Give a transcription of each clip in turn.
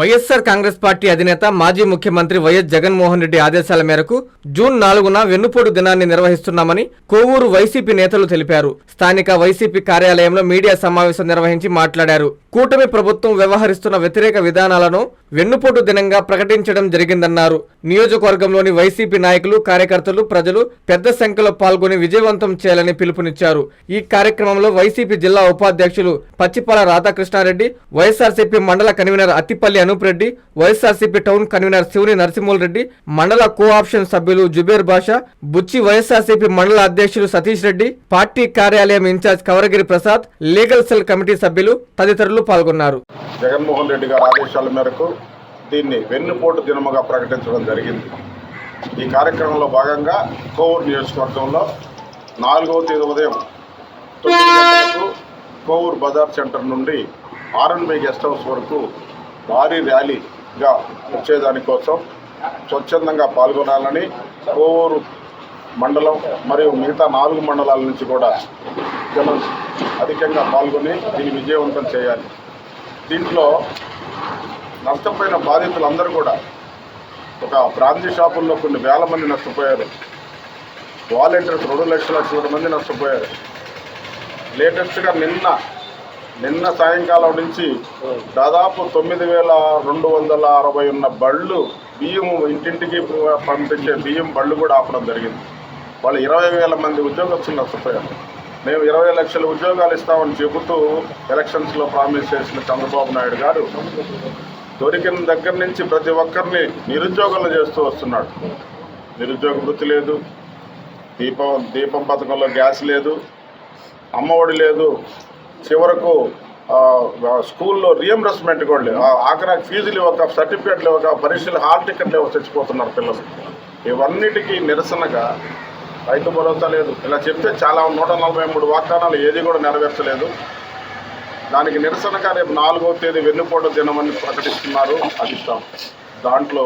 YSR Congress party అధినేత మాజీ ముఖ్యమంత్రి వైఎస్ జగన్మోహన్ రెడ్డి ఆదేశాల మేరకు జూన్ 4న వెన్నుపోటు దినాన్ని నిర్వహిస్తున్నామని కోవూరు వైసీపీ నేతలు తెలిపారు. స్థానిక వైసీపీ కార్యాలయంలో మీడియా సమావేశం నిర్వహించి మాట్లాడారు. కూటమి ప్రభుత్వం వ్యవహరిస్తున్న వ్యతిరేక విధానాలను వెన్నుపోటు దినంగా ప్రకటించడం జరిగిందన్నారు. నియోజకవర్గంలోని వైసీపీ నాయకులు, కార్యకర్తలు, ప్రజలు పెద్ద సంఖ్యలో పాల్గొని విజయవంతం చేయాలని పిలుపునిచ్చారు. ఈ కార్యక్రమంలో వైసీపీ జిల్లా ఉపాధ్యక్షులు పచ్చిపాల రాధాకృష్ణారెడ్డి, వైఎస్ఆర్సీపీ మండల convener Attipalli Anoop Reddy, YSRCP town convener Shivuni Narasimhul Reddy, మండల కోఆప్షన్ సభ్యులు జుబేర్ బాషా, బుచ్చి వైఎస్ఆర్సీపీ మండల అధ్యక్షులు సతీష్ రెడ్డి, పార్టీ కార్యాలయం incharge Kavaragiri Prasad, legal cell committee సభ్యులు తదితరులు పాల్గొన్నారు. జగన్మోహన్ రెడ్డి గారి ఆదేశాల మేరకు దీన్ని వెన్నుపోటు దినముగా ప్రకటించడం జరిగింది. ఈ కార్యక్రమంలో భాగంగా కోవూరు నియోజకవర్గంలో 4వ తేదీ ఉదయం 9 గంటలకు కోవూరు బజార్ సెంటర్ నుండి ఆర్ఎన్బి గెస్ట్ హౌస్ వరకు భారీ ర్యాలీగా వచ్చేదానికోసం స్వచ్ఛందంగా పాల్గొనాలని కోవూరు మండలం మరియు మిగతా 4 మండలాల నుంచి కూడా జనం అధికంగా పాల్గొని దీన్ని విజయవంతం చేయాలి. దీంట్లో నష్టపోయిన బాధితులందరూ కూడా ఒక బ్రాంచీ షాపుల్లో కొన్ని వేల మంది నష్టపోయారు. వాలంటీర్స్ 2 లక్షల మంది నష్టపోయారు. లేటెస్ట్గా నిన్న సాయంకాలం నుంచి దాదాపు 9,260 ఉన్న బళ్ళు బియ్యం ఇంటింటికి పంపించే బియ్యం బళ్ళు కూడా ఆపడం జరిగింది. వాళ్ళు 20,000 మంది ఉద్యోగస్తులు నష్టపోయారు. మేము 20 లక్షల ఉద్యోగాలు ఇస్తామని చెబుతూ ఎలక్షన్స్లో ప్రామిస్ చేసిన చంద్రబాబు నాయుడు గారు దొరికిన దగ్గర నుంచి ప్రతి ఒక్కరిని నిరుద్యోగులు చేస్తూ వస్తున్నాడు. నిరుద్యోగ వృత్తి లేదు, దీపం పథకంలో గ్యాస్ లేదు, అమ్మఒడి లేదు, చివరకు స్కూల్లో రియంబర్స్మెంట్ కూడా లేదు. ఆఖరి ఫీజులు ఇవ్వక, సర్టిఫికేట్లు ఇవ్వక, పరీక్షలు హాల్ టికెట్లు ఇవ్వక చచ్చిపోతున్నారు పిల్లలు. ఇవన్నిటికీ నిరసనగా రైతు భరోసా లేదు. ఇలా చెప్తే చాలా 143 వాగ్దానాలు ఏది కూడా నెరవేర్చలేదు. దానికి నిరసనగా రేపు 4వ తేదీ వెన్నుపోటు దినమని ప్రకటిస్తున్నారు అధిష్టానం. దాంట్లో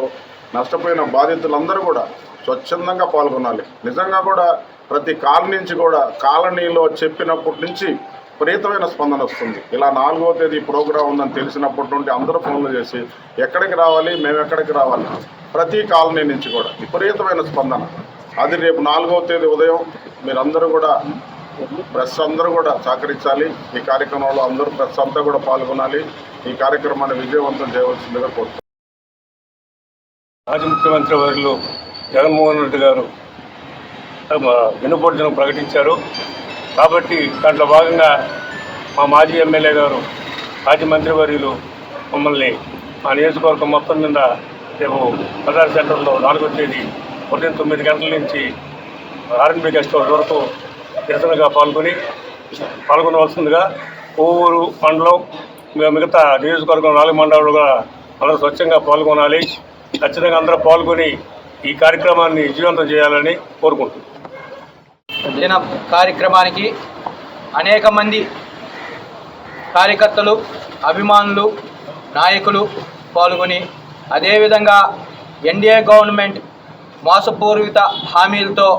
నష్టపోయిన బాధితులందరూ కూడా స్వచ్ఛందంగా పాల్గొనాలి. నిజంగా కూడా ప్రతి కాలనీ నుంచి కూడా కాలనీలో చెప్పినప్పటి నుంచి విపరీతమైన స్పందన వస్తుంది. ఇలా 4వ తేదీ ప్రోగ్రాం ఉందని తెలిసినప్పటి నుండి అందరూ ఫోన్లు చేసి ఎక్కడికి రావాలి, మేము ఎక్కడికి రావాలి, ప్రతి కాలనీ నుంచి కూడా విపరీతమైన స్పందన. అది రేపు 4వ తేదీ ఉదయం మీరందరూ కూడా ప్రెస్ అందరూ కూడా సహకరించాలి. ఈ కార్యక్రమంలో అందరూ ప్రెస్ అంతా కూడా పాల్గొనాలి. ఈ కార్యక్రమాన్ని విజయవంతం చేయవలసిందిగా కోరుతున్నాను. మాజీ ముఖ్యమంత్రి వర్యులు జగన్మోహన్ రెడ్డి గారు వెన్నుపోటు దినం ప్రకటించారు. కాబట్టి దాంట్లో భాగంగా మా మాజీ ఎమ్మెల్యే గారు, మాజీ మంత్రివర్యులు మమ్మల్ని మా నియోజకవర్గం మొత్తం మీద రేపు బజార్ సెంటర్లో 4వ తేదీ ఉదయం 9 గంటల నుంచి ఆర్ఎన్బి గెస్ట్ హౌస్ వరకు నిరసనగా పాల్గొనవలసిందిగా కోవూరు మండలం మిగతా నియోజకవర్గం 4 మండలాలు కూడా అందరూ స్వచ్ఛంగా పాల్గొనాలి. ఖచ్చితంగా అందరూ పాల్గొని ఈ కార్యక్రమాన్ని విజయవంతం చేయాలని కోరుకుంటున్నాను. దిన కార్యక్రమానికి అనేక మంది కార్యకర్తలు, అభిమానులు, నాయకులు పాల్గొని అదేవిధంగా ఎన్డీఏ గవర్నమెంట్ మోసపూరిత హామీలతో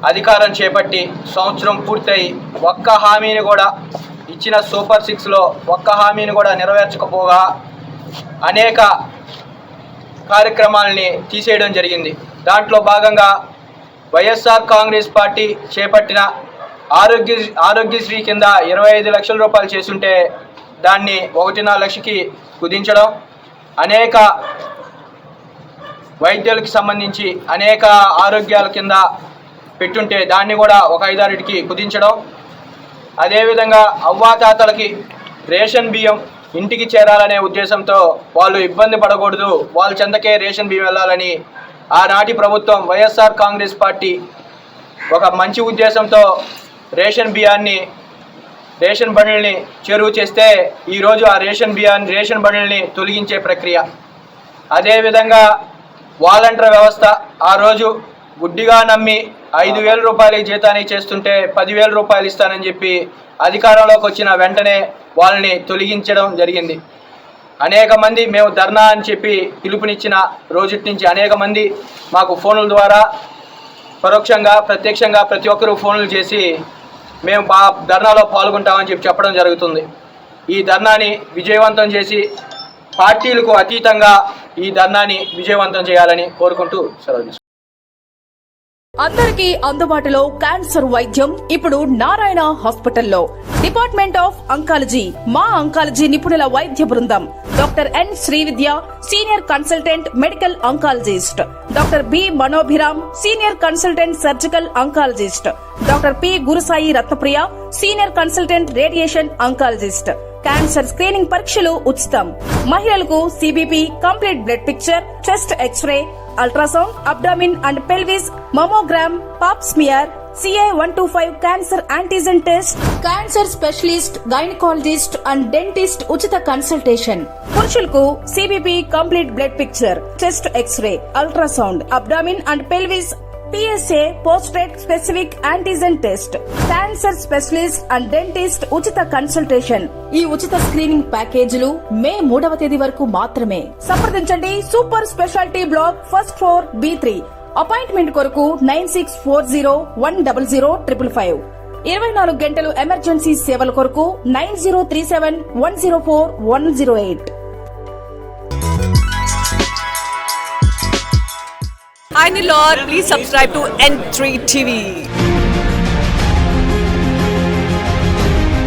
అధికారం చేపట్టి సంవత్సరం పూర్తయి ఒక్క హామీని కూడా ఇచ్చిన సూపర్ 6లో ఒక్క హామీని కూడా నెరవేర్చకపోగా అనేక కార్యక్రమాలని తీసేయడం జరిగింది. దాంట్లో భాగంగా వైఎస్ఆర్ కాంగ్రెస్ పార్టీ చేపట్టిన ఆరోగ్యశ్రీ కింద 25 లక్షల రూపాయలు చేసుంటే దాన్ని 1.5 లక్షకి కుదించడం, అనేక వైద్యులకి సంబంధించి అనేక ఆరోగ్యాల కింద పెట్టుంటే దాన్ని కూడా ఒక 5-6కి కుదించడం, అదేవిధంగా అవ్వాతాతలకి రేషన్ బియ్యం ఇంటికి చేరాలనే ఉద్దేశంతో వాళ్ళు ఇబ్బంది పడకూడదు, వాళ్ళ చెందకే రేషన్ బియ్యం వెళ్ళాలని ఆనాటి ప్రభుత్వం వైఎస్ఆర్ కాంగ్రెస్ పార్టీ ఒక మంచి ఉద్దేశంతో రేషన్ బండ్లని చేరువ చేస్తే ఈరోజు ఆ రేషన్ బండ్లని తొలగించే ప్రక్రియ. అదేవిధంగా వాలంటీర్ వ్యవస్థ ఆ రోజు గుడ్డిగా నమ్మి 5,000 రూపాయల జీతానికి చేస్తుంటే 10,000 రూపాయలు ఇస్తానని చెప్పి అధికారంలోకి వచ్చిన వెంటనే వాళ్ళని తొలగించడం జరిగింది. అనేక మంది మేము ధర్నా అని చెప్పి పిలుపునిచ్చిన రోజు నుంచి అనేక మంది మాకు ఫోన్ల ద్వారా పరోక్షంగా, ప్రత్యక్షంగా ప్రతి ఒక్కరూ ఫోన్లు చేసి మేము ధర్నాలో పాల్గొంటామని చెప్పడం జరుగుతుంది. ఈ ధర్నాని విజయవంతం చేసి పార్టీలకు అతీతంగా ఈ ధర్నాని విజయవంతం చేయాలని కోరుకుంటూ సెలవు. అందరికీ అందుబాటులో క్యాన్సర్ వైద్యం ఇప్పుడు నారాయణ హాస్పిటల్లో. డిపార్ట్మెంట్ ఆఫ్ అంకాలజీ, మా అంకాలజీ నిపుణుల వైద్య బృందం. Doctor N Srividya, senior consultant medical oncologist. Doctor B Manobhiram, senior consultant surgical oncologist. Doctor P Gurusai Ratnapriya, senior consultant radiation oncologist. Cancer screening పరీక్షలు ఉచితం. మహిళలకు CBP, complete blood picture, chest x-ray, ultrasound, abdomen and pelvis, mammogram, pap smear, CA-125 cancer antigen test, cancer specialist, gynaecologist and dentist ఉచిత consultation. పురుషులకు CBP, complete blood picture, chest x-ray, ultrasound, abdomen and pelvis, PSA పోస్ట్రేట్ specific antigen test, cancer specialist and dentist ఉచిత consultation. ఈ ఉచిత screening ప్యాకేజీలు మే 3వ తేదీ వరకు మాత్రమే. సంప్రదించండి super speciality block, first floor, B3. Appointment కొరకు 9640100555. 24 గంటలు ఎమర్జెన్సీ సేవల కొరకు 9037104108. Hi Nilor, please subscribe to N3 TV.